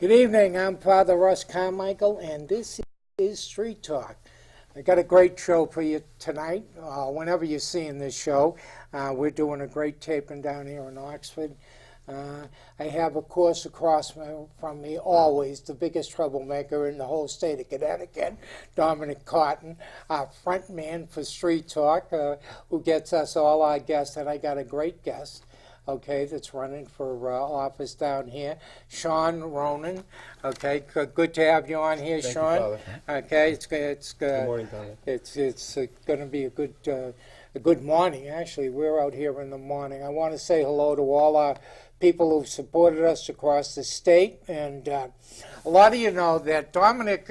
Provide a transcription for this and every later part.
Good evening, I'm Father Russ Carmichael, and this is Street Talk. I got a great show for you tonight. Whenever you're seeing this show, we're doing a great taping down here in Oxford. I have, of course, across from me always the biggest troublemaker in the whole state of Connecticut, Dominic Cotton, our front man for Street Talk, who gets us all our guests, and I got a great guest. Okay, that's running for office down here, Sean Ronin. Okay, good to have you on here, Thank Sean. You, Father. Okay, good morning, Dominic. It's going to be a good morning. Actually, we're out here in the morning. I want to say hello to all our people who've supported us across the state, and a lot of you know that Dominic.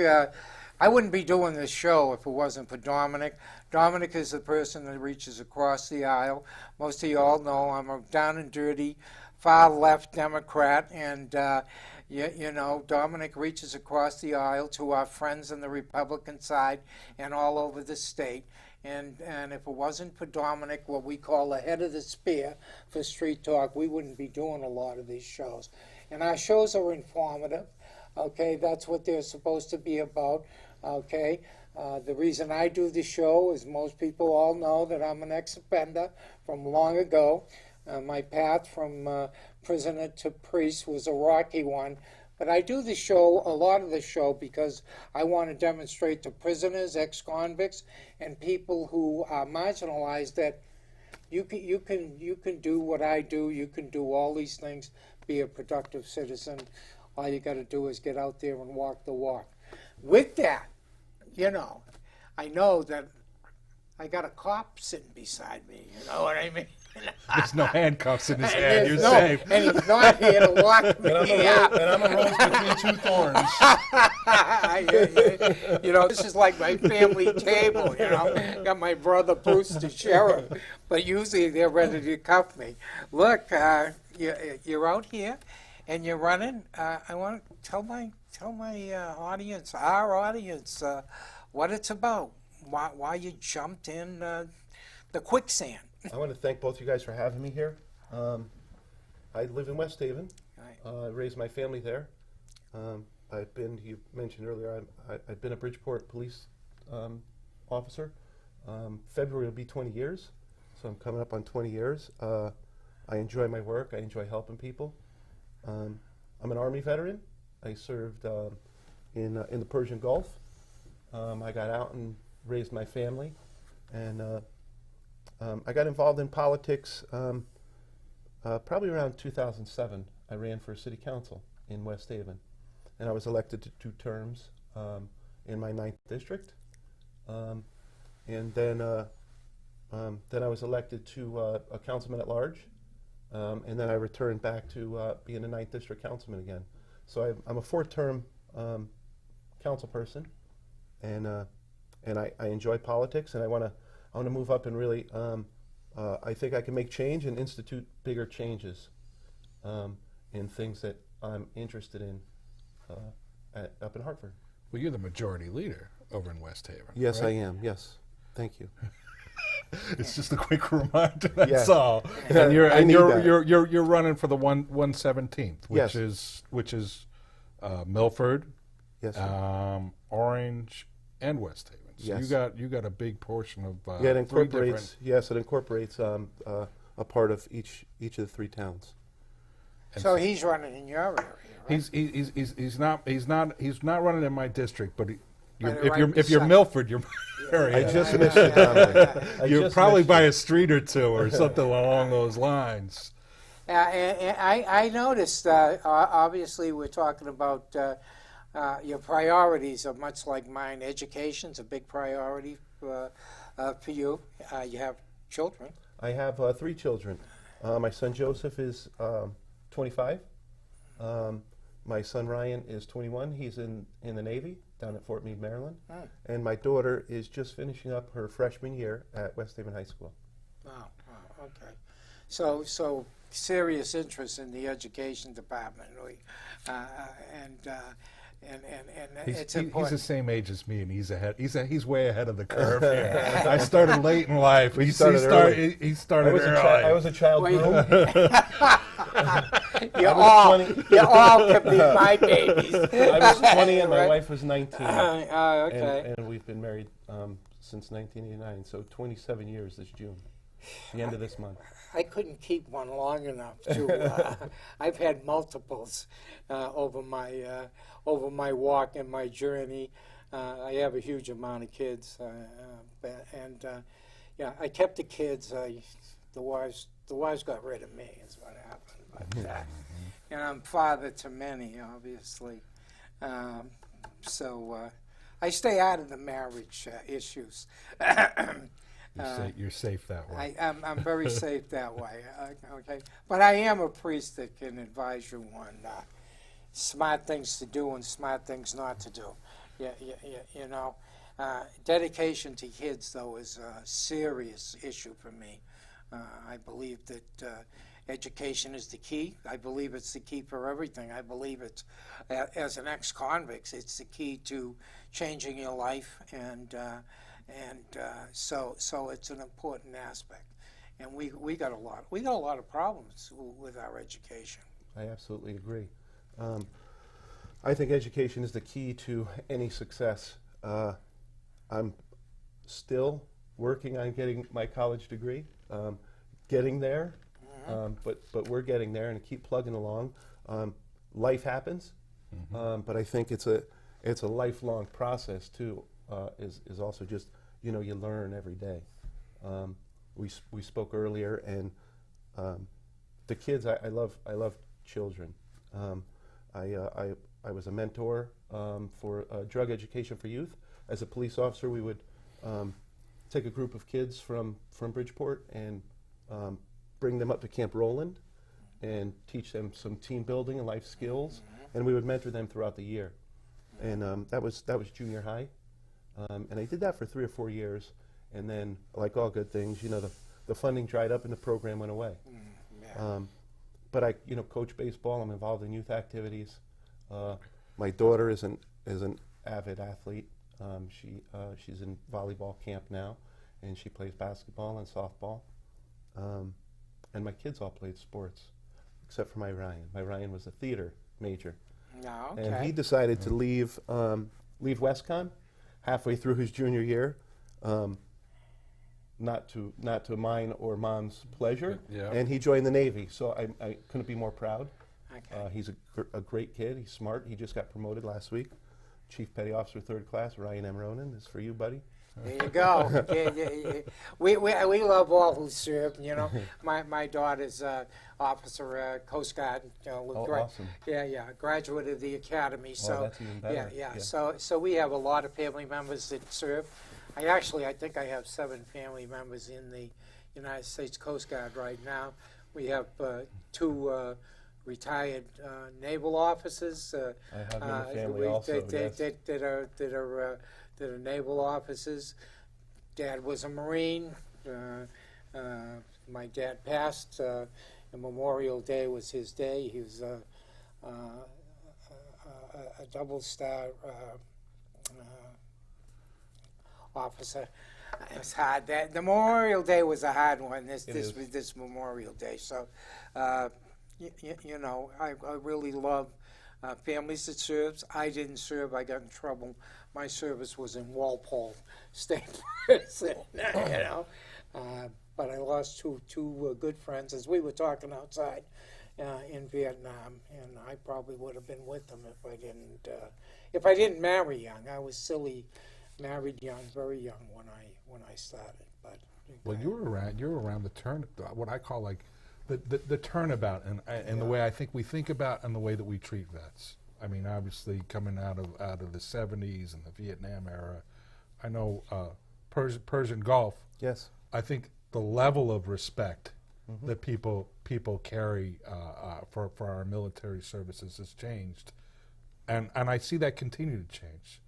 I wouldn't be doing this show if it wasn't for Dominic. Dominic is the person that reaches across the aisle. Most of you all know I'm a down and dirty, far-left Democrat, and you know, Dominic reaches across the aisle to our friends on the Republican side and all over the state. And if it wasn't for Dominic, what we call the head of the spear for Street Talk, we wouldn't be doing a lot of these shows. And our shows are informative. Okay, that's what they're supposed to be about. Okay, the reason I do the show is most people all know that I'm an ex-offender from long ago. My path from prisoner to priest was a rocky one. But I do the show, a lot of the show, because I want to demonstrate to prisoners, ex-convicts, and people who are marginalized that you can do what I do. You can do all these things, be a productive citizen. All you got to do is get out there and walk the walk. With that, you know, I know that I got a cop sitting beside me. You know what I mean? There's no handcuffs in his hand. You're safe. And he's not here to lock me up. And I'm a rose between two thorns. You know, this is like my family table, you know. Got my brother Bruce, the sheriff. But usually they're ready to cuff me. Look, you're out here and you're running. I want to tell my audience, our audience, what it's about. Why you jumped in the quicksand. I want to thank both you guys for having me here. I live in West Haven. I raised my family there. You mentioned earlier, I've been a Bridgeport police officer. February will be 20 years, so I'm coming up on 20 years. I enjoy my work. I enjoy helping people. I'm an Army veteran. I served in the Persian Gulf. I got out and raised my family, and I got involved in politics probably around 2007. I ran for city council in West Haven, and I was elected to 2 terms in my 9th district, and then I was elected to a councilman at large, and then I returned back to being a 9th district councilman again. So I'm a 4-term council person, and I enjoy politics, and I want to move up and really, I think I can make change and institute bigger changes in things that I'm interested in up in Hartford. Well, you're the majority leader over in West Haven. Yes, right? I am. Yes, thank you. It's just a quick reminder. That's Yeah. all. And you're running for the 117th, which is Milford, Yes, Orange, and West Haven. So Yes. you got a big portion of yeah, it incorporates. Yes, it incorporates a part of each of the 3 towns. So he's running in your area, right? He's not running in my district, but Right if you're Milford, you're I just missed it, Dominic. you're probably by a street or two or something along those lines. And I noticed, obviously, we're talking about your priorities are much like mine. Education's a big priority for you. You have children. I have 3 children. My son Joseph is 25. My son Ryan is 21. He's in the Navy down at Fort Meade, Maryland. And my daughter is just finishing up her freshman year at West Haven High School. Wow, okay. So serious interest in the education department, really. And it's important. He's the same age as me, and he's ahead. He's way ahead of the curve here. I started late in life. He started early. I was a child groom. You I was all, 20. you all can be my babies. I was 20 and my Right? wife was 19. Okay. And we've been married since 1989, so 27 years this June, the end of this month. I couldn't keep one long enough to. I've had multiples over my walk and my journey. I have a huge amount of kids, and yeah, I kept the kids. The wives got rid of me. Is what happened. But, and I'm father to many, obviously. So I stay out of the marriage issues. You're safe that way. I'm very safe that way. Okay, but I am a priest that can advise you on smart things to do and smart things not to do. You know, dedication to kids though is a serious issue for me. I believe that education is the key. I believe it's the key for everything. I believe it's, as an ex-convict, it's the key to changing your life, and so it's an important aspect. And we got a lot of problems with our education. I absolutely agree. I think education is the key to any success. I'm still working on getting my college degree, getting there, but we're getting there and keep plugging along. Life happens, but I think it's a lifelong process too. Is also just, you know, you learn every day. We spoke earlier, and the kids, I love children. I was a mentor for drug education for youth. As a police officer, we would take a group of kids from Bridgeport and bring them up to Camp Roland and teach them some team building and life skills, and we would mentor them throughout the year. And that was junior high, and I did that for 3 or 4 years, and then, like all good things, you know, the funding dried up and the program went away. But I, you know, coach baseball. I'm involved in youth activities. My daughter is an avid athlete. She's in volleyball camp now, and she plays basketball and softball. And my kids all played sports, except for my Ryan. My Ryan was a theater major, and he decided to leave WestCon halfway through his junior year. Not to mine or mom's pleasure, and he joined the Navy. So I couldn't be more proud. He's a great kid. He's smart. He just got promoted last week. Chief Petty Officer, 3rd Class, Ryan M. Ronan. This is for you, buddy. There you go. We love all who serve. You know, my daughter's officer, Coast Guard. You know, awesome. Yeah, graduate of the academy. So that's even better. Yeah. So we have a lot of family members that serve. I think I have 7 family members in the United States Coast Guard right now. We have 2 retired naval officers. I have in the family also. That are naval officers. Dad was a Marine. My dad passed, and Memorial Day was his day. He was a double-star officer. It was hard. The Memorial Day was a hard one. This Memorial Day. So, you know, I really love families that serves. I didn't serve. I got in trouble. My service was in Walpole State Prison. You know, but I lost two good friends as we were talking outside in Vietnam, and I probably would have been with them if I didn't marry young. I was silly. Married young, very young when I started. But well, you were around the turn, what I call like the turnabout, and the way I think we think about and the way that we treat vets. I mean, obviously coming out of the 70s and the Vietnam era, I know Persian Gulf. Yes. I think the level of respect that people carry for our military services has changed, and I see that continue to change.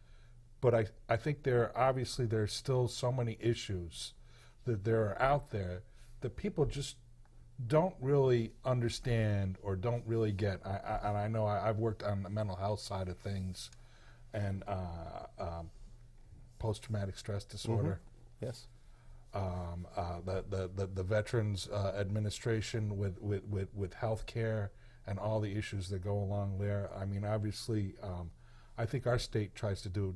But I think there's still so many issues that are out there that people just don't really understand or don't really get. And I know I've worked on the mental health side of things, and post-traumatic stress disorder. Yes. The Veterans Administration with health care and all the issues that go along there. I mean, obviously, I think our state tries to do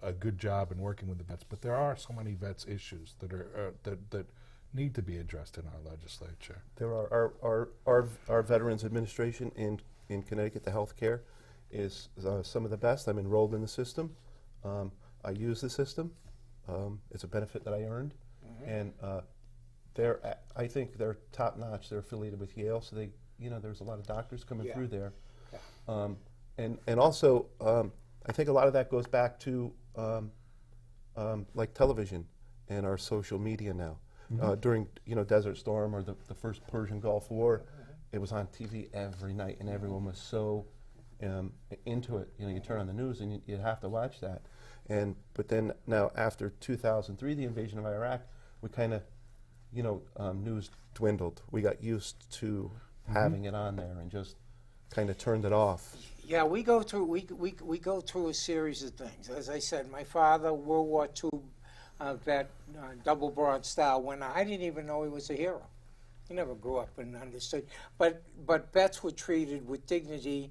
a good job in working with the vets, but there are so many vets issues that are that need to be addressed in our legislature. There are our Veterans Administration in Connecticut, the healthcare is some of the best. I'm enrolled in the system. I use the system. It's a benefit that I earned, and I think they're top notch. They're affiliated with Yale, so they, there's a lot of doctors coming through there, and also I think a lot of that goes back to like television and our social media now. During Desert Storm or the first Persian Gulf War, it was on TV every night, and everyone was so into it. You turn on the news and you have to watch that. But then now after 2003, the invasion of Iraq, we kind of, news dwindled. We got used to having it on there and just kind of turned it off. Yeah, we go through a series of things. As I said, my father, World War II vet, double Bronze Star winner. I didn't even know he was a hero. He never grew up and understood. But vets were treated with dignity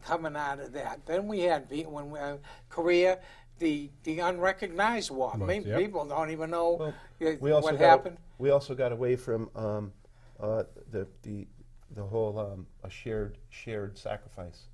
coming out of that. Then we had Korea, the unrecognized war. Right, yep. People don't even know what happened. We also got away from the whole a shared sacrifice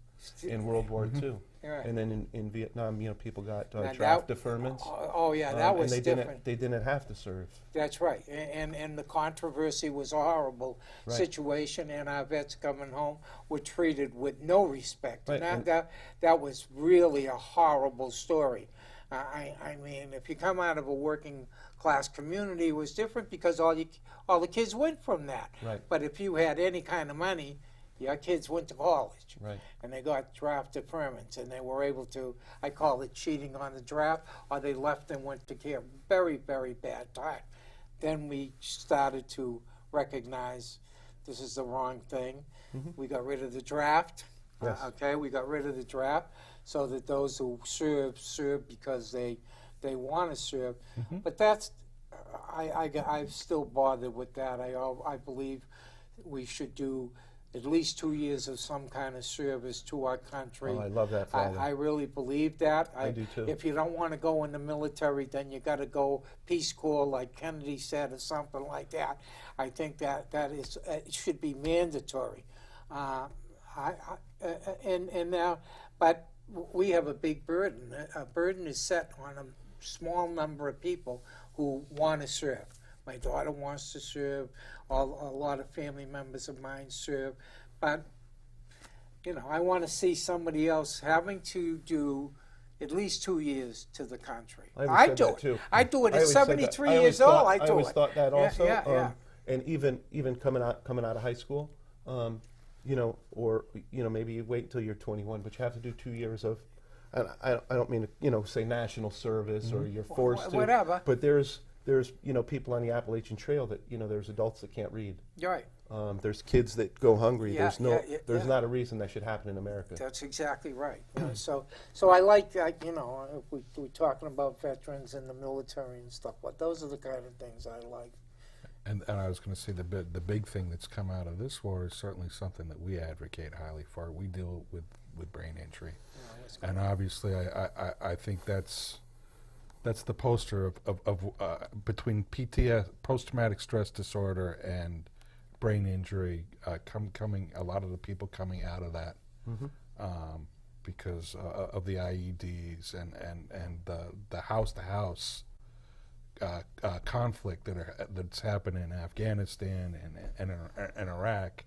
in World War II. Right. And then in Vietnam, people got Now draft deferments. Oh yeah, that was and they different. They didn't have to serve. That's right, and the controversy was a horrible situation, and our vets coming home were treated with no respect. Right. And that was really a horrible story. I mean, if you come out of a working class community, it was different because all the kids went from that. Right. But if you had any kind of money, your kids went to college, Right. and they got draft deferments, and they were able to, I call it cheating on the draft, or they left and went to care. Very, very bad time. Then we started to recognize this is the wrong thing. We got rid of the draft. Yes. We got rid of the draft so that those who serve because they want to serve. But that's, I'm still bothered with that. I believe we should do at least 2 years of some kind of service to our country. Oh, I love that, Father. I really believe that. I do too. If you don't want to go in the military, then you got to go Peace Corps, like Kennedy said, or something like that. I think that is it should be mandatory. But we have a big burden. A burden is set on a small number of people who want to serve. My daughter wants to serve. A lot of family members of mine serve. But, I want to see somebody else having to do at least 2 years to the country. I do it. too. I do it I at always said that. 73 I years always old. thought- I do it. I always thought that also. Yeah. And even coming out of high school, or maybe you wait until you're 21, but you have to do 2 years of. And I don't mean to say national service or you're forced to. Whatever. But there's people on the Appalachian Trail that there's adults that can't read. You're right. There's kids that go hungry. Yeah, There's not a reason that should happen in America. That's exactly right. So I like that. If we're talking about veterans and the military and stuff. But those are the kind of things I like. And I was going to say the big thing that's come out of this war is certainly something that we advocate highly for. We deal with brain injury, and obviously I think that's the poster of between PTS, post-traumatic stress disorder, and brain injury coming. A lot of the people coming out of that because of the IEDs and the house-to-house conflict that's happening in Afghanistan and Iraq.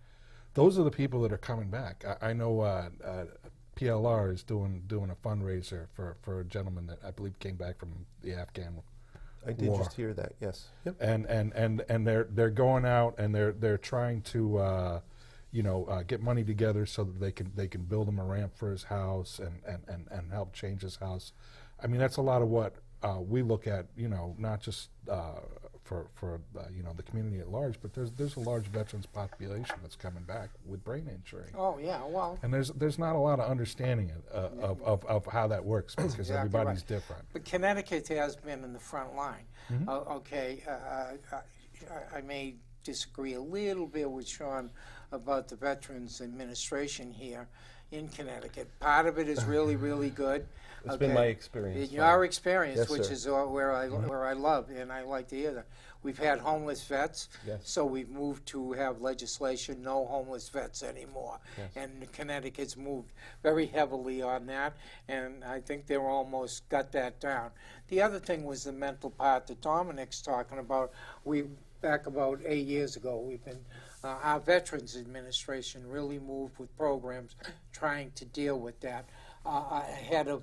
Those are the people that are coming back. I know PLR is doing a fundraiser for a gentleman that I believe came back from the Afghan war. I did just hear that. Yes. Yep. And they're going out and they're trying to get money together so that they can build him a ramp for his house and help change his house. I mean, that's a lot of what we look at, not just for the community at large, but there's a large veterans population that's coming back with brain injury. Oh yeah, well. And there's not a lot of understanding of how that works because Exactly everybody's right. different. But Connecticut has been in the front line. I made disagree a little bit with Sean about the Veterans Administration here in Connecticut. Part of it is really, really good. It's been my experience. Your experience, Yes, which sir. is where I love, and I like to hear that. We've had homeless vets, Yes. so we've moved to have legislation, no homeless vets anymore. Yes. And Connecticut's moved very heavily on that, and I think they're almost got that down. The other thing was the mental part that Dominic's talking about. Back about 8 years ago, we've been, our Veterans Administration really moved with programs trying to deal with that. Ahead of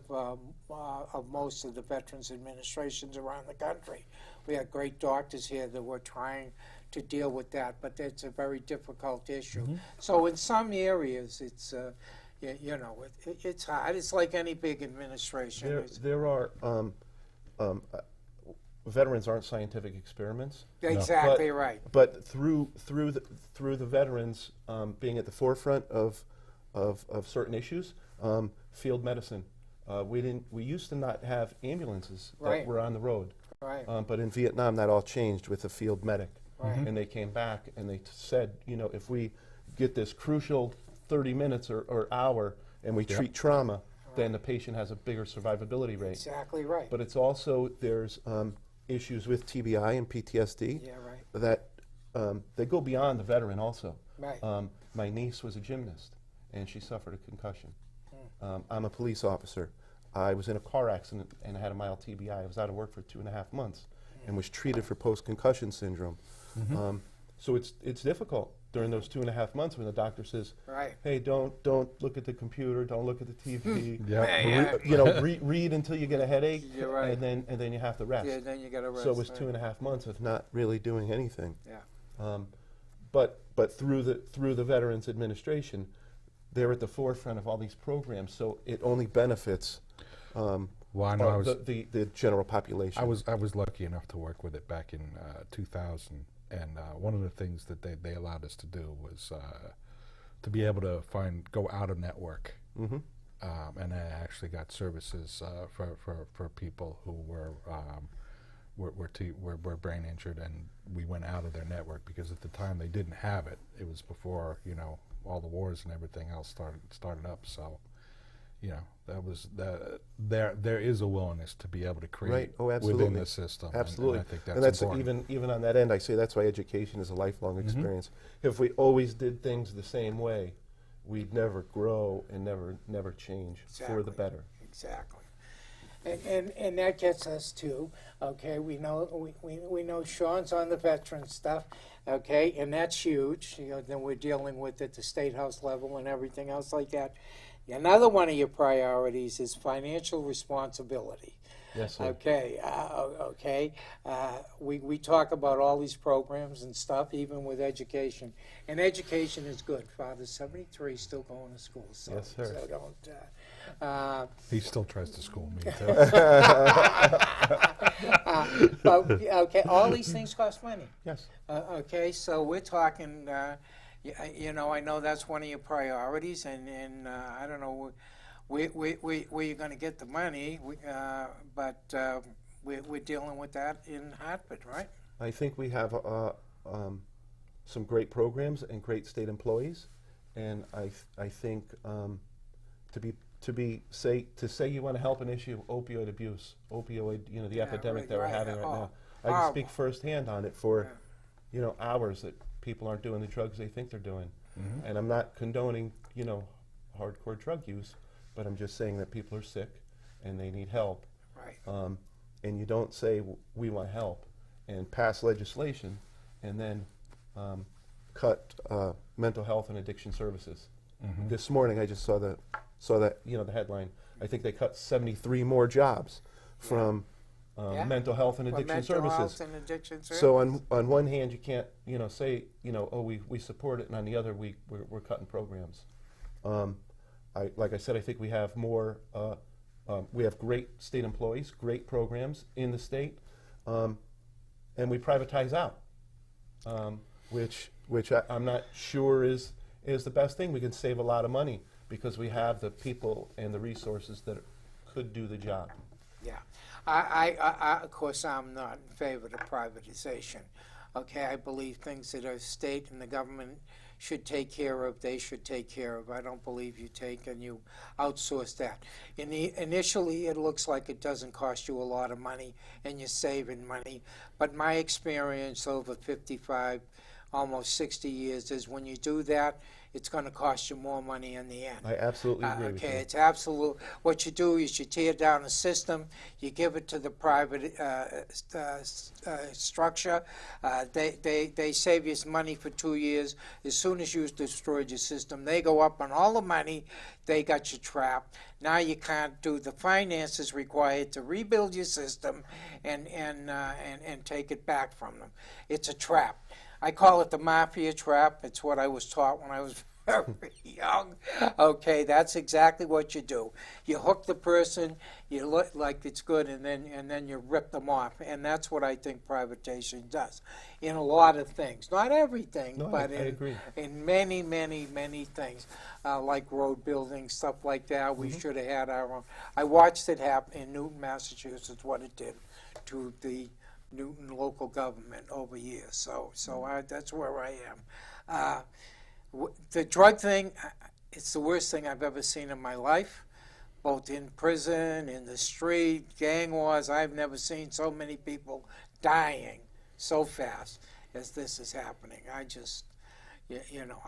most of the Veterans Administrations around the country. We had great doctors here that were trying to deal with that, but it's a very difficult issue. So in some areas, it's, it's hard. It's like any big administration. There are veterans aren't scientific experiments. Exactly right. But through the veterans being at the forefront of certain issues, field medicine. We used to not have ambulances that were on the road. Right. But in Vietnam, that all changed with a field medic. Right. And they came back and they said, if we get this crucial 30 minutes or hour and we treat trauma, then the patient has a bigger survivability rate. Exactly right. But it's also, there's issues with TBI and PTSD that they go beyond the veteran also. Right. My niece was a gymnast and she suffered a concussion. I'm a police officer. I was in a car accident and had a mild TBI. I was out of work for 2.5 months and was treated for post-concussion syndrome. So it's difficult during those 2.5 months when the doctor says, "Hey, don't look at the computer, don't look at the TV. Read until you get a headache, and then you have to rest." Yeah, then you got to rest. So it was 2.5 months of not really doing anything. Yeah. But through the Veterans Administration, they're at the forefront of all these programs, so it only benefits the general population. I was lucky enough to work with it back in 2000, and one of the things that they allowed us to do was to be able to go out of network, and I actually got services for people who were brain injured, and we went out of their network because at the time they didn't have it. It was before all the wars and everything else started up. So, that was there is a willingness to be able to create within the system. Absolutely, and I think that's important. even on that end. I say that's why education is a lifelong experience. If we always did things the same way, we'd never grow and never change for the better. Exactly. And that gets us to, we know Sean's on the veteran stuff, and that's huge. Then we're dealing with at the State House level and everything else like that. Another one of your priorities is financial responsibility. Yes, sir. We talk about all these programs and stuff, even with education. And education is good. Father's 73, still going to school. So, yes, sir. So don't... he still tries to school me, too. But, all these things cost money. Yes. So we're talking... I know that's one of your priorities, and I don't know where you're going to get the money, but we're dealing with that in Hartford, right? I think we have some great programs and great state employees, and I think to say you want to help an issue, opioid abuse, the epidemic that we're having right now. I can speak firsthand on it for hours that people aren't doing the drugs they think they're doing. And I'm not condoning, hardcore drug use, but I'm just saying that people are sick and they need help. Right. And you don't say, we want help, and pass legislation, and then cut mental health and addiction services. This morning I just saw that, the headline. I think they cut 73 more jobs from mental health and addiction services. So on one hand, you can't say we support it, and on the other we're cutting programs. Like I said, I think we have more. We have great state employees, great programs in the state, and we privatize out, which I'm not sure is the best thing. We can save a lot of money because we have the people and the resources that could do the job. Yeah. I of course, I'm not in favor of privatization. Okay, I believe things that our state and the government should take care of, they should take care of. I don't believe you take and you outsource that. Initially, it looks like it doesn't cost you a lot of money and you're saving money. But my experience over 55, almost 60 years is when you do that, it's going to cost you more money in the end. I absolutely agree with you. Okay, it's absolute. What you do is you tear down a system, you give it to the private structure. They save you some money for 2 years. As soon as you've destroyed your system, they go up on all the money. They got you trapped. Now you can't do the finances required to rebuild your system and take it back from them. It's a trap. I call it the mafia trap. It's what I was taught when I was very young. Okay, that's exactly what you do. You hook the person, you look like it's good, and then you rip them off. And that's what I think privatization does in a lot of things. Not everything, No, but I agree. in many, many, many things, like road building, stuff like that. We should have had our own. I watched it happen in Newton, Massachusetts, what it did to the Newton local government over years. So that's where I am. The drug thing, it's the worst thing I've ever seen in my life, both in prison, in the street, gang wars. I've never seen so many people dying so fast as this is happening. I just,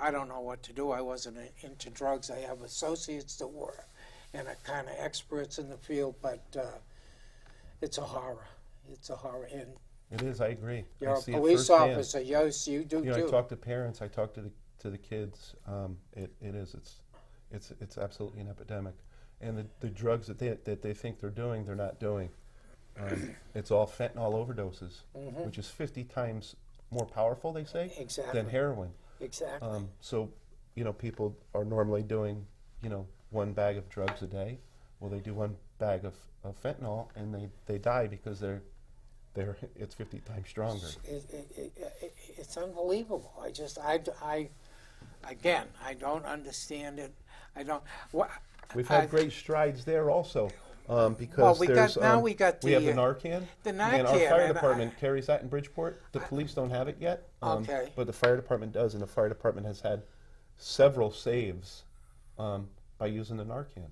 I don't know what to do. I wasn't into drugs. I have associates that were and are kind of experts in the field, but it's a horror. It's a horror. And It is, I agree. you're I a see it police firsthand. officer. Yes, you do too. I talk to parents, I talk to the kids. It's absolutely an epidemic. And the drugs that they think they're doing, they're not doing. It's all fentanyl overdoses, which is 50 times more powerful, they say, Exactly. than heroin. Exactly. So, people are normally doing, 1 bag of drugs a day. Well, they do 1 bag of fentanyl, and they die because it's 50 times stronger. It's unbelievable. Again, I don't understand it. I don't. We've had great strides there also, because Well, we there's, got we the have the Narcan. the And our Narcan, fire and department carries that in Bridgeport. The police don't have it yet. Okay. But the fire department does, and the fire department has had several saves by using the Narcan.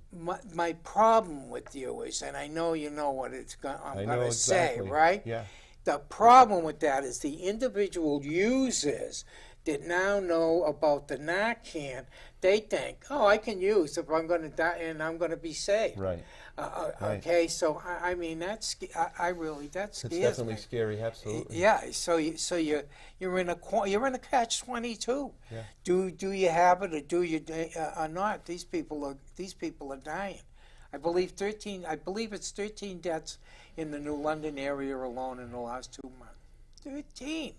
My problem with you is, and I know you know what I'm I going know to say, exactly. right? Yeah. The problem with that is the individual users that now know about the Narcan, they think, oh, I can use if I'm going to die and I'm going to be saved. Right. Right. Okay, so I mean that It's scares definitely me. scary. Absolutely. Yeah, so you're in a catch-22. Yeah. Do you have it or do you or not? These people are dying. I believe it's 13 deaths in the New London area alone in the last 2 months. 13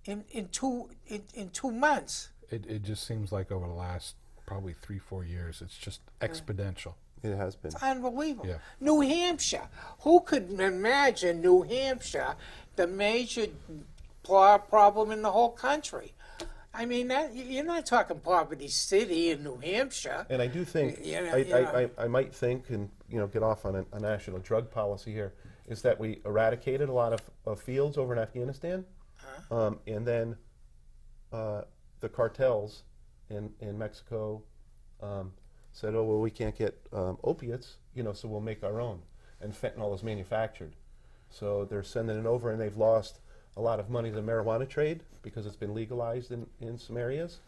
in 2 months. It just seems like over the last probably 3-4 years, it's just exponential. It has been. It's unbelievable. Yeah. New Hampshire. Who could imagine New Hampshire, the major problem in the whole country? I mean, you're not talking poverty city in New Hampshire. And I do think, I might think, and get off on a national drug policy here, is that we eradicated a lot of fields over in Afghanistan, and then the cartels in Mexico said, oh, well, we can't get opiates, so we'll make our own. And fentanyl is manufactured. So they're sending it over, and they've lost a lot of money to the marijuana trade because it's been legalized in some areas.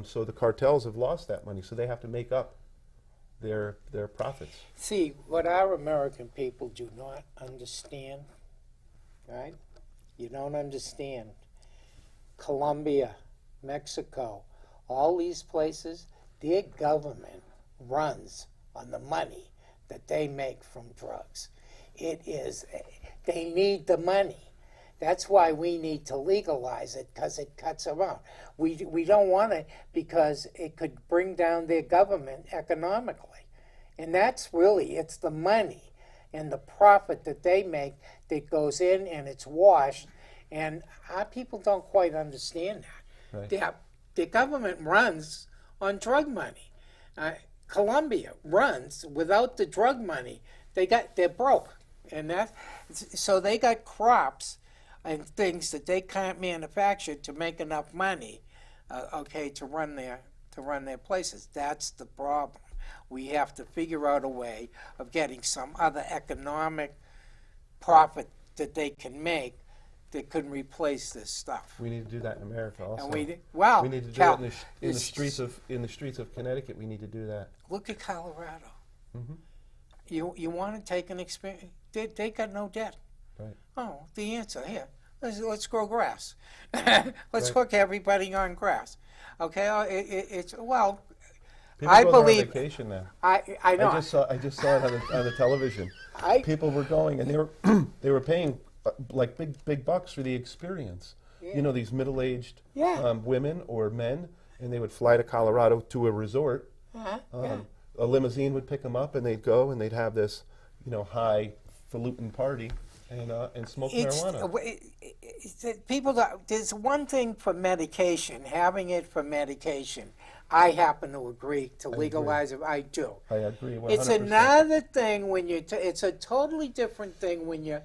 So the cartels have lost that money, so they have to make up their profits. See, what our American people do not understand, right? You don't understand. Colombia, Mexico, all these places, their government runs on the money that they make from drugs. They need the money. That's why we need to legalize it, because it cuts them out. We don't want it because it could bring down their government economically. And that's really, it's the money and the profit that they make that goes in and it's washed. And our people don't quite understand that. Right. The government runs on drug money. Colombia runs without the drug money. They're broke, and so they got crops and things that they can't manufacture to make enough money, to run their places. That's the problem. We have to figure out a way of getting some other economic profit that they can make that can replace this stuff. We need to do that in America also. And we need to do Cal, it in the streets of Connecticut. We need to do that. look at Colorado. Mm-hmm. You want to take an experience? They got no debt. Right. Oh, the answer here. Let's grow grass. Let's Right. hook everybody on grass. Okay, it's well. People I go there on believe. vacation now. I know. I just saw it on the television. People were going and they were paying like big bucks for the experience. Yeah. You know, these middle-aged Yeah. women or men, and they would fly to Colorado to a resort. Yeah. A limousine would pick them up, and they'd go and they'd have this, highfalutin party and smoke marijuana. There's one thing for medication, having it for medication. I happen to agree to legalize it. I do. I agree 100%. It's another thing when you. It's a totally different thing when you're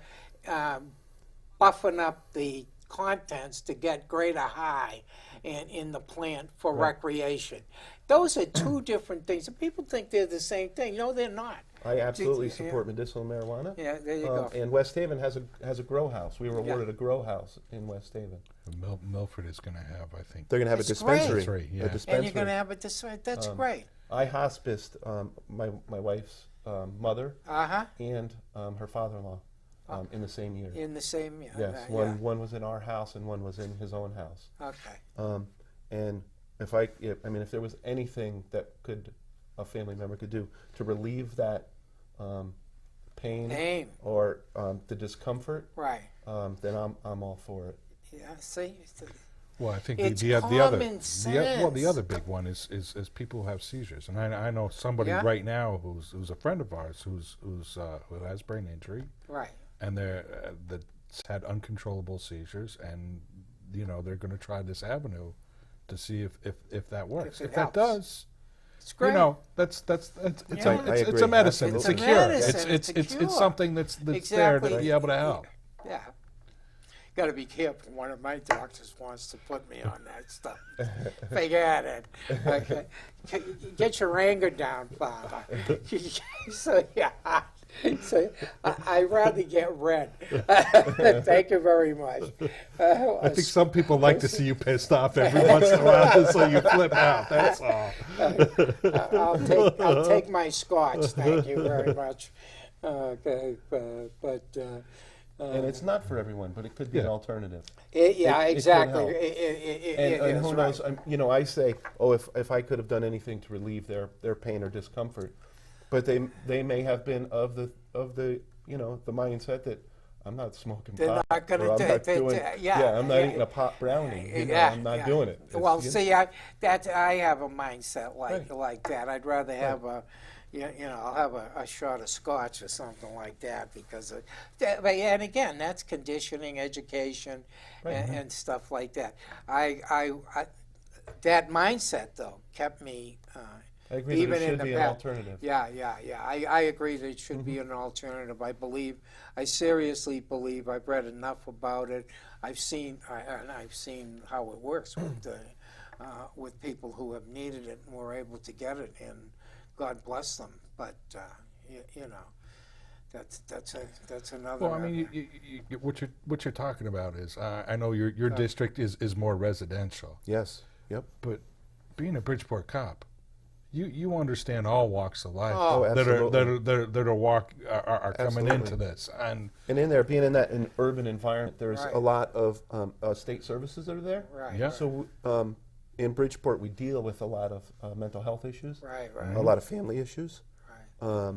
buffing up the contents to get greater high in the plant for recreation. Those are two different things. And people think they're the same thing. No, they're not. I absolutely support medicinal marijuana. Yeah, there you go. And West Haven has a grow house. We were awarded a grow house in West Haven. Milford is going to have, I think. They're going to have It's a dispensary. great. Yeah. A dispensary. And you're going to have it this way. That's great. I hospiced my wife's mother Uh-huh. and her father-in-law in the same year. In the same, Yes, one was in our house and one was in his own house. Okay. And if there was anything that a family member could do to relieve that pain or the discomfort, Right. then I'm all for it. Yeah, see? Well, I think It's the other common the other big one is people who have seizures, and I know somebody right now who's a friend of ours who has brain injury, Right. and that's had uncontrollable seizures, and they're going to try this avenue to see if that works. If it If that helps. does, It's great. it's I it's agree. a medicine. It's It's, a a cure. medicine. It's a cure. It's something that's there Exactly. to be able to help. Yeah. Got to be careful. One of my doctors wants to put me on that stuff. Forget it. Okay. Get your anger down, Father. So, yeah. So, I'd rather get red. Thank you very much. I think some people like to see you pissed off every once in a while, so you flip out. That's all. I'll take my scotch. Thank you very much. Okay, but. And it's not for everyone, but it could be an alternative. Exactly. And who knows? I say, if I could have done anything to relieve their pain or discomfort, but they may have been of the mindset that I'm not smoking They're pot. not gonna or I'm do- not they- doing. they- I'm not eating a pot brownie. I'm not doing it. Well, It's, see, I have a mindset like that. I'd rather have I'll have a shot of scotch or something like that because, and again, that's conditioning, education, and stuff like that. That mindset though kept me. I agree even that it in should the be an back. alternative. Yeah. I agree that it should be an alternative. I seriously believe. I've read enough about it. I've seen how it works with people who have needed it and were able to get it, and God bless them. But that's another. Well, I mean, what you're talking about is I know your district is more residential. Yes. Yep. But being a Bridgeport cop, you understand all walks of life absolutely. that are coming Absolutely. into this, and And being in that urban environment, there's Right. a lot of state services that are there. Right. Yeah. So in Bridgeport, we deal with a lot of mental health issues, Right. a lot of family issues, Right.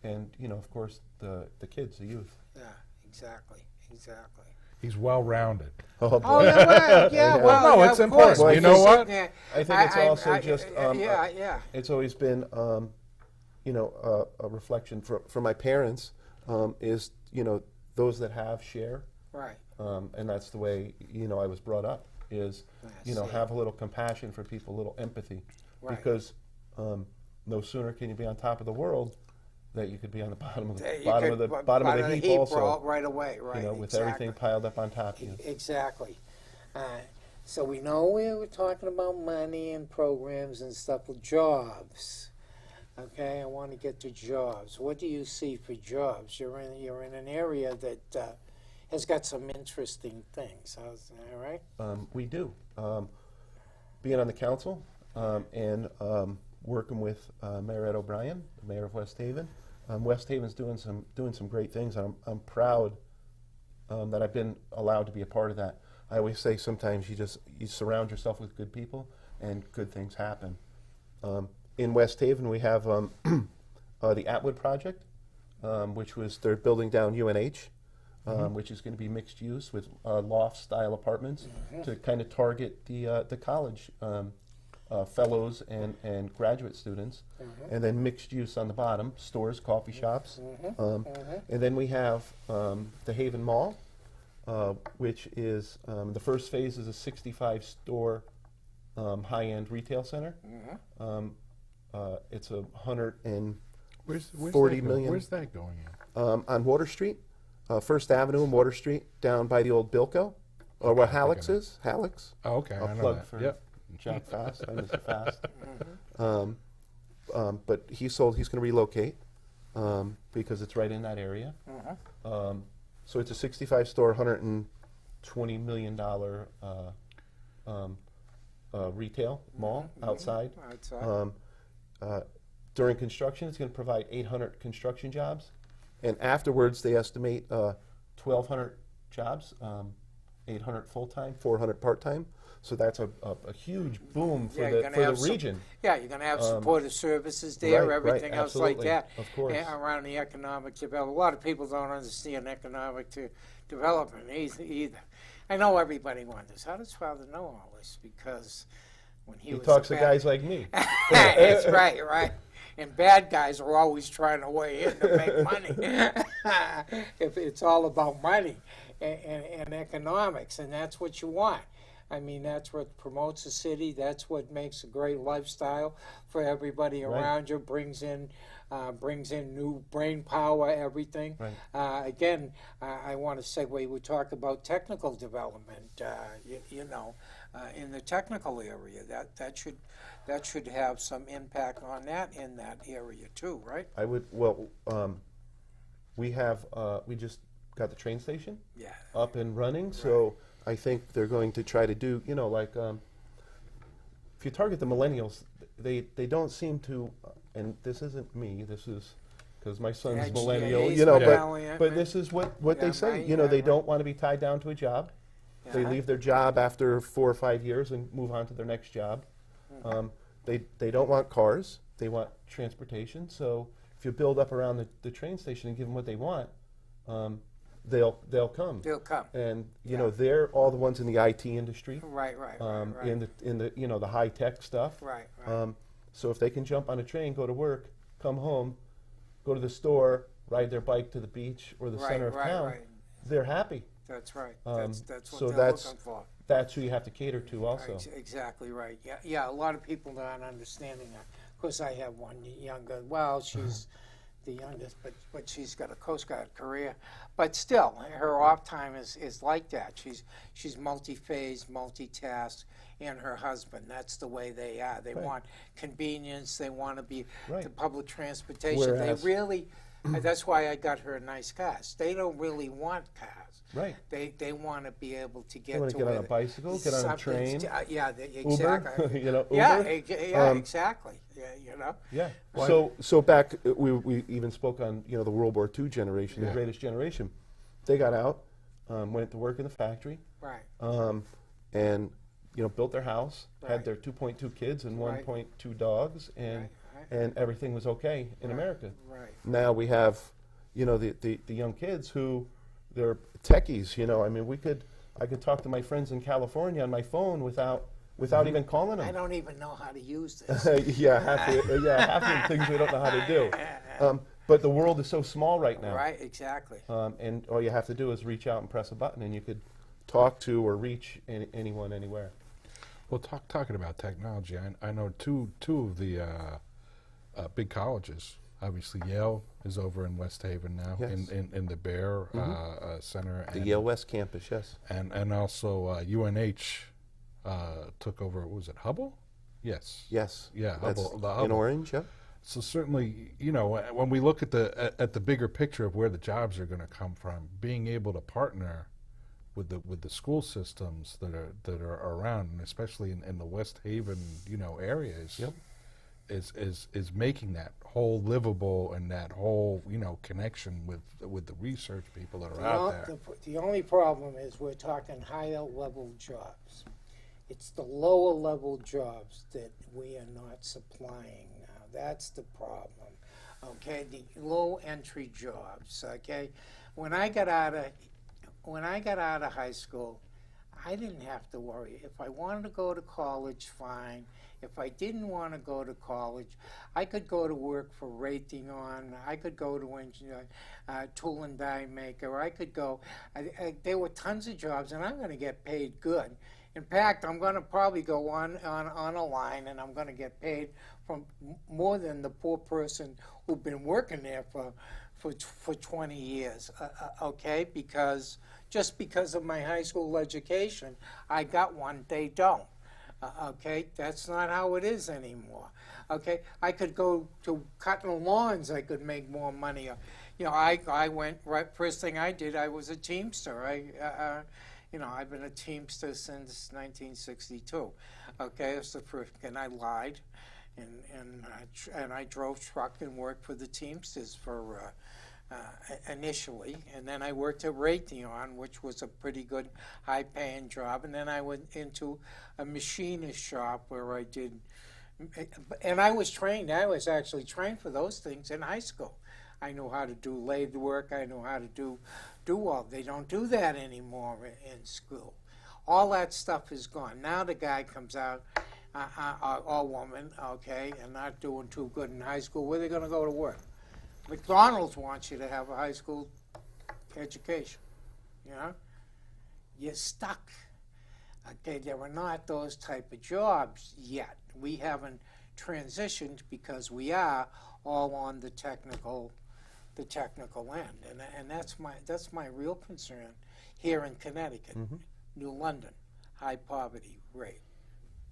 and of course, the kids, the youth. Yeah. Exactly. he's well rounded. Oh Oh boy. yeah. Well, No, yeah, it's of course. important. You know what? Yeah. I think it's also just yeah. it's always been a reflection from my parents is those that have share, Right. and that's the way I was brought up is see. have a little compassion for people, a little empathy, Right. because no sooner can you be on top of the world that you could be on the bottom of the That you bottom could- of the bottom of the heap also. right away, right? You know, with exactly. everything piled up on top of you. Exactly. So we know we were talking about money and programs and stuff with jobs. Okay, I want to get to jobs. What do you see for jobs? You're in an area that has got some interesting things. How's that, all right? We do. Being on the council and working with Mayor Ed O'Brien, the mayor of West Haven. West Haven's doing some great things. I'm proud that I've been allowed to be a part of that. I always say sometimes you surround yourself with good people and good things happen. In West Haven we have the Atwood project, which was they're building down UNH. Which is going to be mixed use with loft-style apartments to kind of target the college fellows and graduate students, and then mixed use on the bottom, stores, coffee shops, and then we have the Haven Mall, which is the first phase is a 65-store high-end retail center. It's 140 million. Where's that going in? On Water Street. First Avenue and Water Street, down by the old Bilko, or what Hallex is. Hallex. Oh, okay. I'll I know plug that. for Yep. Jack Fast. I miss it Fast. But he's going to relocate because it's right in that area. So it's a 65-store, $120 million retail mall outside. During construction, it's going to provide 800 construction jobs. And afterwards, they estimate 1,200 jobs, 800 full-time, 400 part-time. So that's a huge boom for the region. You're going to have supportive services there, Right, everything right, else like absolutely, that. of course. Around the economic development. A lot of people don't understand economic development either. I know everybody wonders, how does Father know all this? Because when he was talks to guys like me. That's right. And bad guys are always trying to weigh in to make money. If it's all about money and economics, and that's what you want. I mean, that's what promotes a city. That's what makes a great lifestyle for everybody around you. Brings in new brain power, everything. Right. Again, I want to segue. We talk about technical development. In the technical area, that should have some impact on that in that area too, right? I would. We just got the train station up and running, so I think they're going to try to do, if you target the millennials, they don't seem to, and this isn't me, this is because my son's millennial, but this is what they say. They don't want to be tied down to a job. They leave their job after 4 or 5 years and move on to their next job. They don't want cars. They want transportation. So if you build up around the train station and give them what they want, they'll come. They'll come. And they're all the ones in the IT industry. Right. In the the high tech stuff. Right. So if they can jump on a train, go to work, come home, go to the store, ride their bike to the beach or the center of town, they're happy. That's right. That's what so they're looking for. That's who you have to cater to also. Exactly right. Yeah. A lot of people aren't understanding that. Of course, I have one younger. Well, she's the youngest, but she's got a Coast Guard career. But still, her off time is like that. She's multi-phase, multitask, and her husband. That's the way they are. They want convenience. They want to be to public transportation. Whereas, they really. That's why I got her nice cars. They don't really want cars. Right. They want to be able to get to get on a bicycle, get on a train. Exactly. Uber. Uber. Exactly. Yeah. So back, we even spoke on the World War II generation, the greatest generation. They got out, went to work in the factory. Right. And built their house, had their 2.2 kids and 1.2 dogs, and everything was okay in America. Right. Now we have, the young kids who they're techies. I could talk to my friends in California on my phone without even calling them. I don't even know how to use this. half of the things we don't know how to do. But the world is so small right now. Right, exactly. And all you have to do is reach out and press a button, and you could talk to or reach anyone anywhere. Well, talking about technology, I know two of the big colleges Obviously, Yale is over in West Haven now, Yes. in the Bear Center. The and, Yale West campus, yes. and also UNH took over. What was it, Hubble? Yes. Yes. Yeah, That's Hubble, the in Hubble. Orange, yeah. So certainly, when we look at the bigger picture of where the jobs are going to come from, being able to partner with the school systems that are around, and especially in the West Haven areas, Yep. is making that whole livable and that whole connection with the research people that are out there. The only problem is we're talking higher level jobs. It's the lower level jobs that we are not supplying now. That's the problem. Okay, the low entry jobs. Okay, when I got out of high school, I didn't have to worry. If I wanted to go to college, fine. If I didn't want to go to college, I could go to work for Raytheon. I could go to engineer, tool and die maker. I could go. There were tons of jobs, and I'm going to get paid good. In fact, I'm going to probably go on a line, and I'm going to get paid from more than the poor person who've been working there for 20 years. Okay, because just because of my high school education, I got one. They don't. Okay, that's not how it is anymore. Okay, I could go to cutting lawns. I could make more money. I went right. First thing I did, I was a Teamster. I've been a Teamster since 1962. Okay, that's the first, and I lied, and I drove truck and worked for the Teamsters for initially, and then I worked at Raytheon, which was a pretty good, high-paying job, and then I went into a machinist shop where I did, and I was trained. I was actually trained for those things in high school. I knew how to do lathe work. I knew how to do all. They don't do that anymore in school. All that stuff is gone. Now the guy comes out, or woman, okay, and not doing too good in high school. Where are they going to go to work? McDonald's wants you to have a high school education. You're stuck. Okay, there are not those type of jobs yet. We haven't transitioned because we are all on the technical end, and that's my real concern here in Connecticut. New London, high poverty rate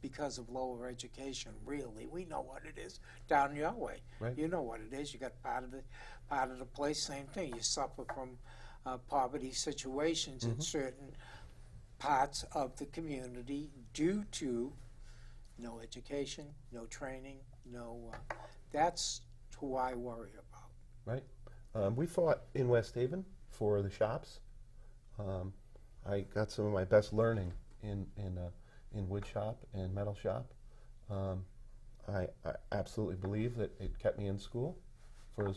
because of lower education. Really, we know what it is down your way. Right. You know what it is. You got part of the place. Same thing. You suffer from poverty situations in certain parts of the community due to no education, no training, no. That's who I worry about. Right. We fought in West Haven for the shops. I got some of my best learning in wood shop and metal shop. I absolutely believe that it kept me in school for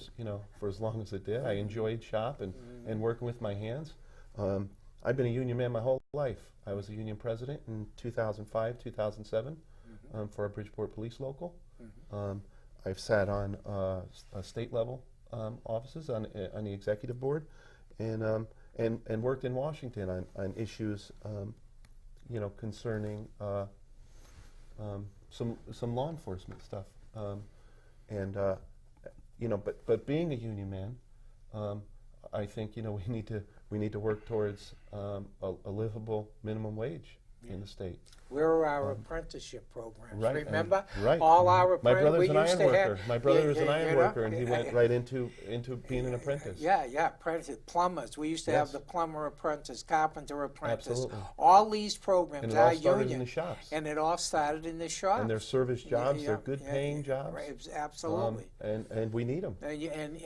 as long as it did. I enjoyed shop and working with my hands. I've been a union man my whole life. I was a union president in 2005, 2007 for a Bridgeport Police Local. I've sat on state level offices on the executive board, and worked in Washington on issues concerning some law enforcement stuff, but being a union man, I think we need to work towards a livable minimum wage in the state. Where are our apprenticeship programs? Right, Remember? right. All our My apprentices. brother's an iron worker. My brother was an you iron know, worker, and he went right into being an apprentice. Yeah, apprentice, plumbers. We used to have Yes. the plumber apprentice, carpenter apprentice. Absolutely. All these programs And it are all started union. in the shops. And it all started in the shops. And they're service jobs. Yeah, They're good paying jobs. Right, absolutely. And we need them. And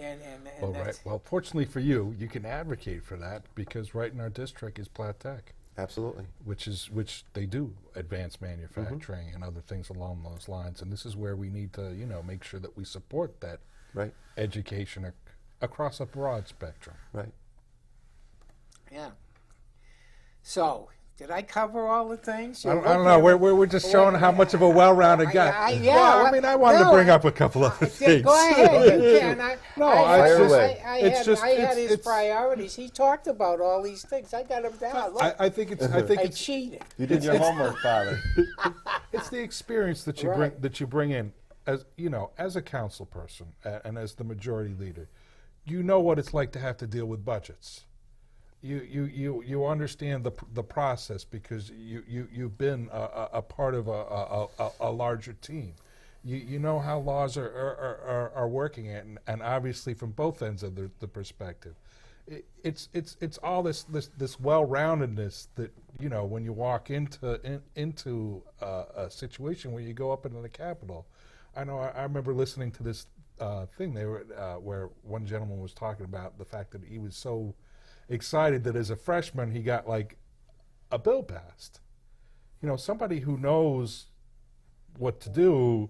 Well, that's, right. Well, fortunately for you, you can advocate for that because right in our district is Platt Tech, Absolutely. which they do advanced manufacturing and other things along those lines. And this is where we need to, make sure that we support that Right. education across a broad spectrum. Right. yeah. So, did I cover all the things? I don't know. We're just showing how much of a well-rounded guy. Yeah, I wanted to bring up a couple other things. Go ahead. You can. I had his it's- priorities. He talked about all these things. I got them down. Look, I think it's cheated. You did your homework, Father. it's the experience that you Right. bring in as a council person and as the majority leader, you know what it's like to have to deal with budgets. You understand the process because you've been a part of a larger team. You know how laws are working, and obviously from both ends of the perspective. It's all this well-roundedness that, when you walk into a situation where you go up into the Capitol. I know I remember listening to this thing where one gentleman was talking about the fact that he was so excited that as a freshman he got like a bill passed. Somebody who knows what to do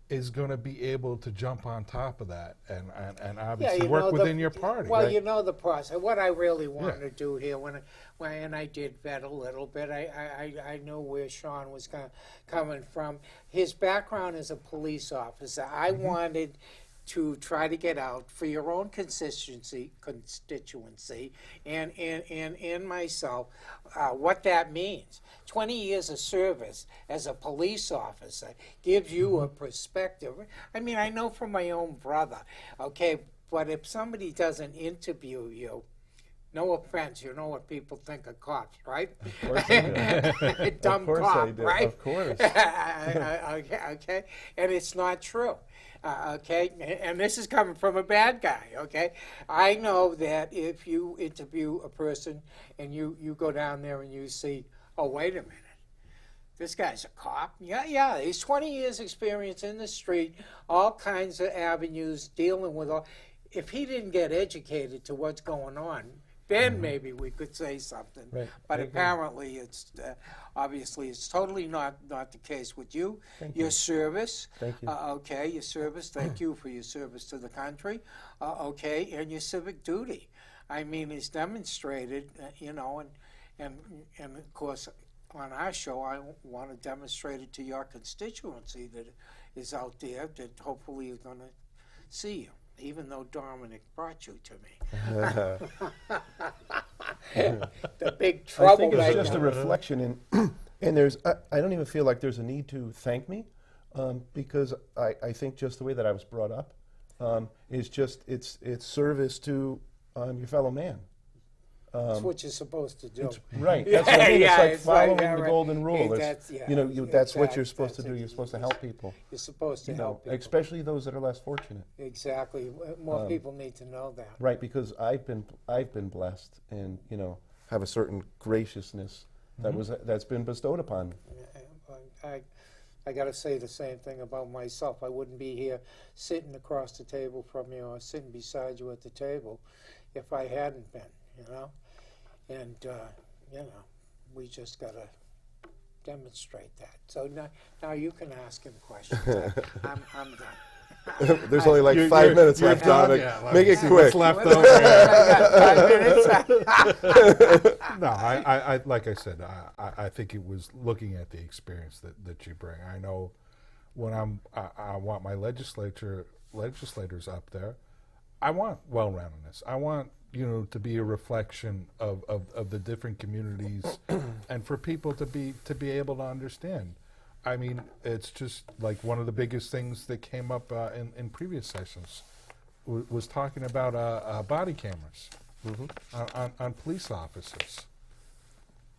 is going to be able to jump on top of that and obviously work within your party. Well, right? the process. What I really wanted to do here, when I did vet a little bit, I knew where Sean was coming from. His background as a police officer, I wanted to try to get out for your own constituency, and myself, what that means. 20 years of service as a police officer gives you a perspective. I mean, I know from my own brother, okay, but if somebody doesn't interview you, no offense, you know what people think of cops, right? Of course I do. Dumb Of course cop, I do. right? Of course. Okay, and it's not true. Okay, and this is coming from a bad guy. Okay, I know that if you interview a person and you go down there and you see, oh, wait a minute, this guy's a cop. Yeah, he's 20 years experience in the street, all kinds of avenues dealing with all. If he didn't get educated to what's going on, then maybe we could say something. Right. But apparently, it's obviously it's totally not the case with you. Your service. Thank you. Okay, your service. Thank you for your service to the country. Okay, and your civic duty. I mean, it's demonstrated. And of course, on our show, I want to demonstrate it to your constituency that is out there that hopefully is going to see you. Even though Dominic brought you to me. The big trouble. I think it's right just now. a reflection, and there's. I don't even feel like there's a need to thank me, because I think just the way that I was brought up is just it's service to your fellow man. That's what you're supposed to do. Right. That's what I mean. It's like it's right, following the right. golden rule. That's That's what you're supposed to do. You're supposed to help people. You're supposed to help people. Especially those that are less fortunate. Exactly. More people need to know that. Right, because I've been blessed, and have a certain graciousness that's been bestowed upon me. I got to say the same thing about myself. I wouldn't be here sitting across the table from you or sitting beside you at the table if I hadn't been. And we just got to demonstrate that. So now you can ask him questions. I'm done. There's only like 5 minutes left, Dominic. Yeah, Make it quick. What's left over? I got 5 minutes. No, I like I said, I think it was looking at the experience that you bring. I know when I want my legislators up there, I want well-roundedness. I want to be a reflection of the different communities, and for people to be able to understand. I mean, it's just like one of the biggest things that came up in previous sessions was talking about body cameras on police officers.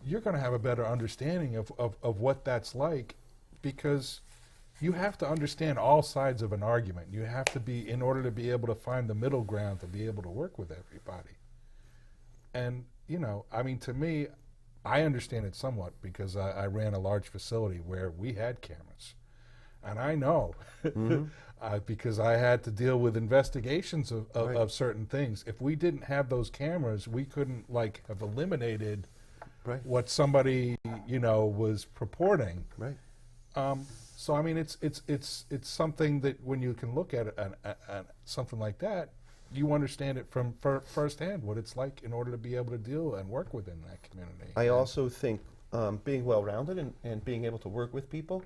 You're going to have a better understanding of what that's like, because you have to understand all sides of an argument. You have to be, in order to be able to find the middle ground, to be able to work with everybody. And, I mean, to me, I understand it somewhat because I ran a large facility where we had cameras. And I know, because I had to deal with investigations of certain things. If we didn't have those cameras, we couldn't, have eliminated what somebody, was purporting. Right. So I mean, it's something that when you can look at it at something like that, you understand it from firsthand what it's like in order to be able to deal and work within that community. I also think being well-rounded and being able to work with people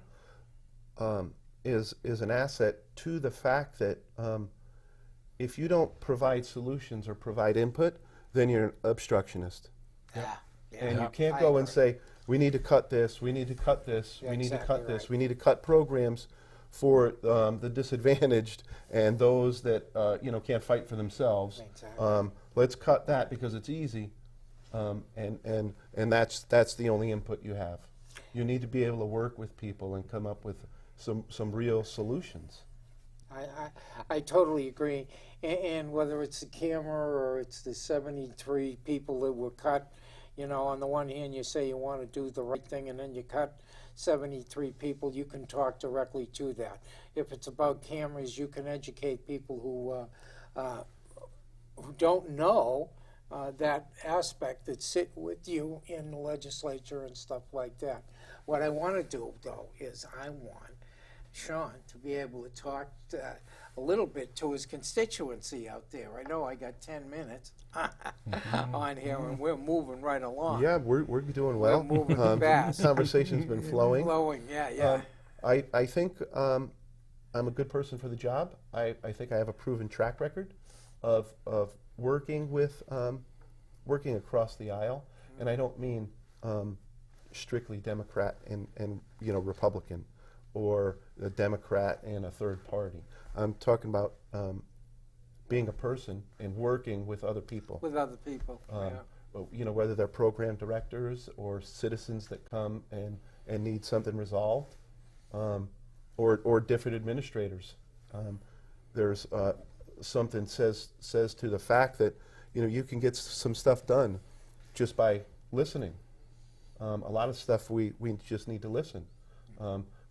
is an asset to the fact that if you don't provide solutions or provide input, then you're an obstructionist. Yeah. And you can't go and say, we need to cut this, we need to cut this, we need to cut this, we need to cut programs for the disadvantaged and those that can't fight for themselves. Exactly. Let's cut that because it's easy, and that's the only input you have. You need to be able to work with people and come up with some real solutions. I totally agree. And whether it's the camera or it's the 73 people that were cut, on the one hand you say you want to do the right thing and then you cut 73 people, you can talk directly to that. If it's about cameras, you can educate people who don't know that aspect that sit with you in the legislature and stuff like that. What I want to do, though, is I want Sean to be able to talk a little bit to his constituency out there. I know I got 10 minutes on here, and we're moving right along. Yeah, we're doing well. We're moving fast. Conversation's been flowing. Yeah. I think I'm a good person for the job. I think I have a proven track record of working working across the aisle, and I don't mean strictly Democrat and Republican, or a Democrat and a third party. I'm talking about being a person and working with other people. With other people, Whether they're program directors or citizens that come and need something resolved, or different administrators. There's something says to the fact that you can get some stuff done just by listening. A lot of stuff we just need to listen.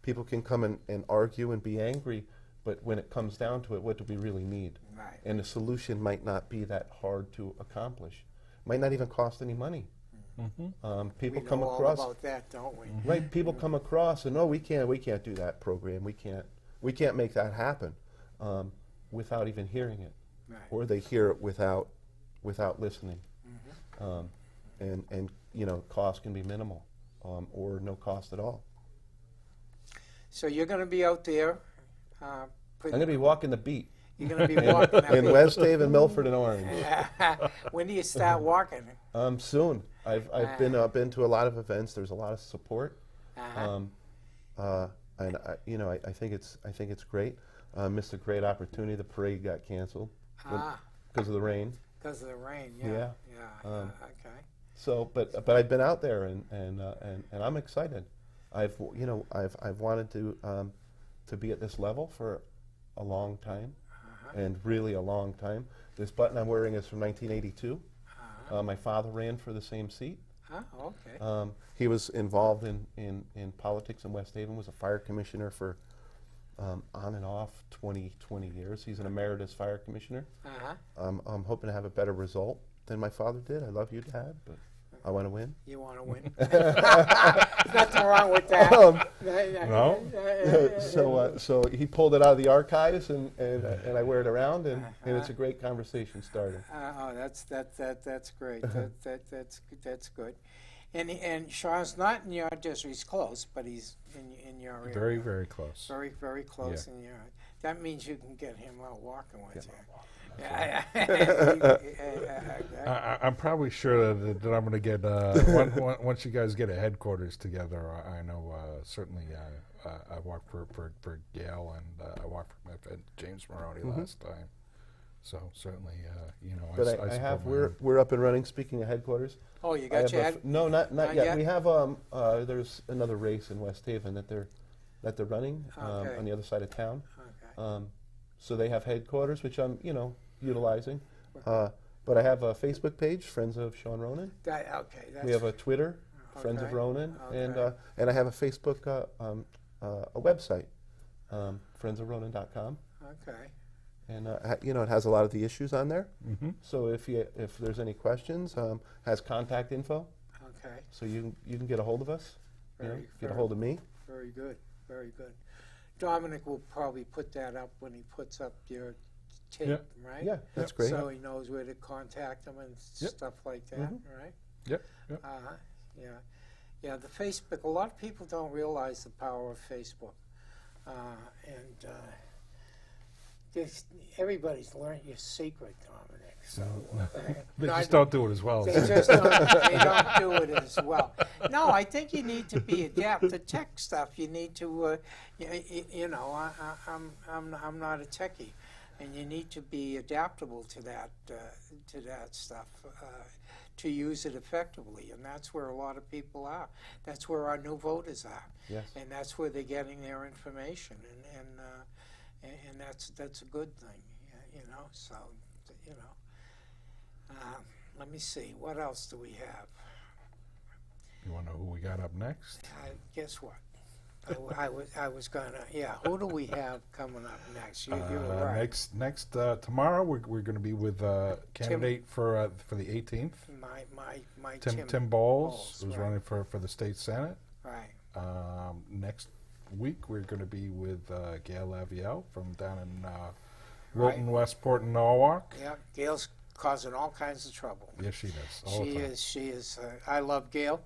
People can come and argue and be angry, but when it comes down to it, what do we really need? Right. And the solution might not be that hard to accomplish. Might not even cost any money. Mm-hmm. People we come know across all about that, don't we? right. People come across and we can't do that program. We can't make that happen without even hearing it, Right. or they hear it without listening. And cost can be minimal, or no cost at all. So you're going to be out there. I'm going to be walking the beat You're going to be walking that in beat. West Haven, Milford, and Orange. When do you start walking? Soon. I've been to a lot of events. There's a lot of support, and I think it's great. Missed a great opportunity. The parade got canceled because of the rain. Because of the rain, Yeah. Okay. So, but I've been out there and I'm excited. I've wanted to be at this level for a long time, and really a long time. This button I'm wearing is from 1982. My father ran for the same seat. Okay. He was involved in politics in West Haven. Was a fire commissioner for on and off 20 years. He's an emeritus fire commissioner. I'm hoping to have a better result than my father did. I love you, Dad, but I want to win. You want to win? Nothing wrong with that. No. So he pulled it out of the archives, and I wear it around, and it's a great conversation starter. That's great. That's good. And Sean's not in your district. He's close, but he's in your area. Very, very close. Very close in your. That means you can get him out walking with you. I'm probably sure that I'm going to get once you guys get a headquarters together. I know certainly I walked for Gail, and I walked for my friend James Maroney last time. So certainly, But I have we're up and running. Speaking of headquarters, Oh, you got your head? no, not Not yet. yet? We have there's another race in West Haven that they're running Okay. on the other side of town. Okay. So they have headquarters, which I'm utilizing. But I have a Facebook page, Friends of Sean Ronin. Okay. We have a Twitter, Friends of Okay. Ronan, Okay. and I have a Facebook a website, friendsofronan.com. Okay. And it has a lot of the issues on there. Mm-hmm. So if there's any questions, has contact info, Okay. so you can get a hold of us. Get a hold of me. Very good. Very good. Dominic will probably put that up when he puts up your tape, Yep. right? Yeah, that's great. So he knows where to contact them and Yep. stuff like that, Mhm. right? Yep. Yeah. Yeah, the Facebook, a lot of people don't realize the power of Facebook. And everybody's learned your secret, Dominic. So They not- just don't do it as well. They just don't, they don't do it as well. No, I think you need to be adept to tech stuff. You need to, you know, I'm not a techie, and you need to be adaptable to that stuff to use it effectively. And that's where a lot of people are. That's where our new voters are, Yes. and that's where they're getting their information, and that's a good thing, you know. So, you know. Let me see. What else do we have? You want to know who we got up next? Guess what? I was gonna. Yeah. Who do we have coming up next? You were right. Next tomorrow we're going to be with candidate for the 18th. My Tim Bowles, Bowles, who's right. running for the state senate. Right. Next week we're going to be with Gail Lavielle from down in Wilton, Westport, and Norwalk. Yeah. Gail's causing all kinds of trouble. Yes, she does. All the time. She is. I love Gail.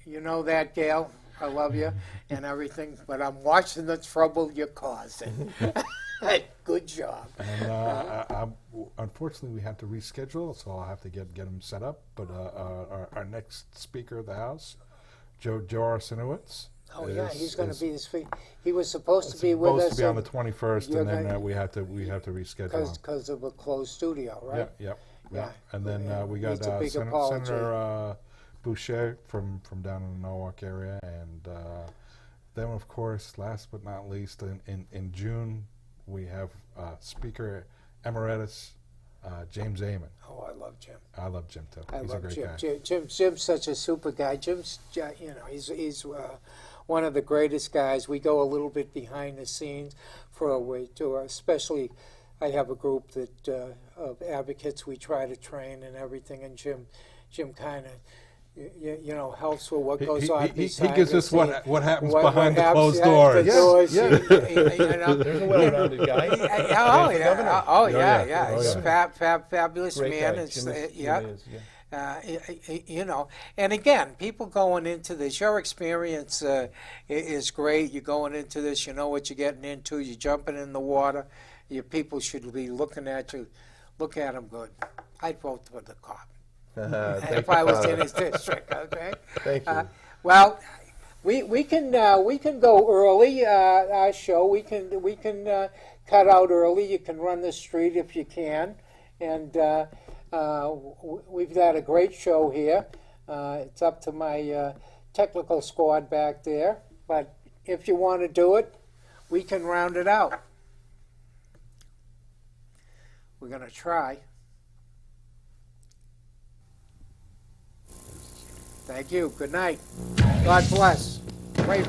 You know that, Gail. I love you and everything, but I'm watching the trouble you're causing. Good job. And unfortunately, we have to reschedule, so I'll have to get them set up. But our next Speaker of the House, Joe Arsenowitz. Oh yeah, he's going to be this week. He was supposed to be with us. Supposed to be on the 21st, and then we have to reschedule him. Because of a closed studio, right? Yeah. And then we got Needs a big apology. Senator Boucher from down in the Norwalk area, and then of course, last but not least, in June we have Speaker Emeritus James Amon. Oh, I love Jim. I love Jim too. I He's love a great Jim. guy. Jim's such a super guy. Jim's, you know, he's one of the greatest guys. We go a little bit behind the scenes for a way to, especially. I have a group that of advocates we try to train and everything, and Jim kind of. You know, helps with what goes on. He gives us what happens behind the closed doors. doors. You know, There's a well-rounded guy. Oh yeah, oh yeah. yeah. Oh, He's yeah. fabulous Great man. guy. It's Jim is, yeah. really is, You know, and again, people going into this, your experience is great. You're going into this, you know what you're getting into. You're jumping in the water. Your people should be looking at you. Look at them good. I'd vote for the cop. If I was in his district, okay. Thank you. Well, we can go early. Our show we can cut out early. You can run the street if you can, and we've got a great show here. It's up to my technical squad back there, but if you want to do it, we can round it out. We're gonna try. Thank you. Good night. God bless. Pray.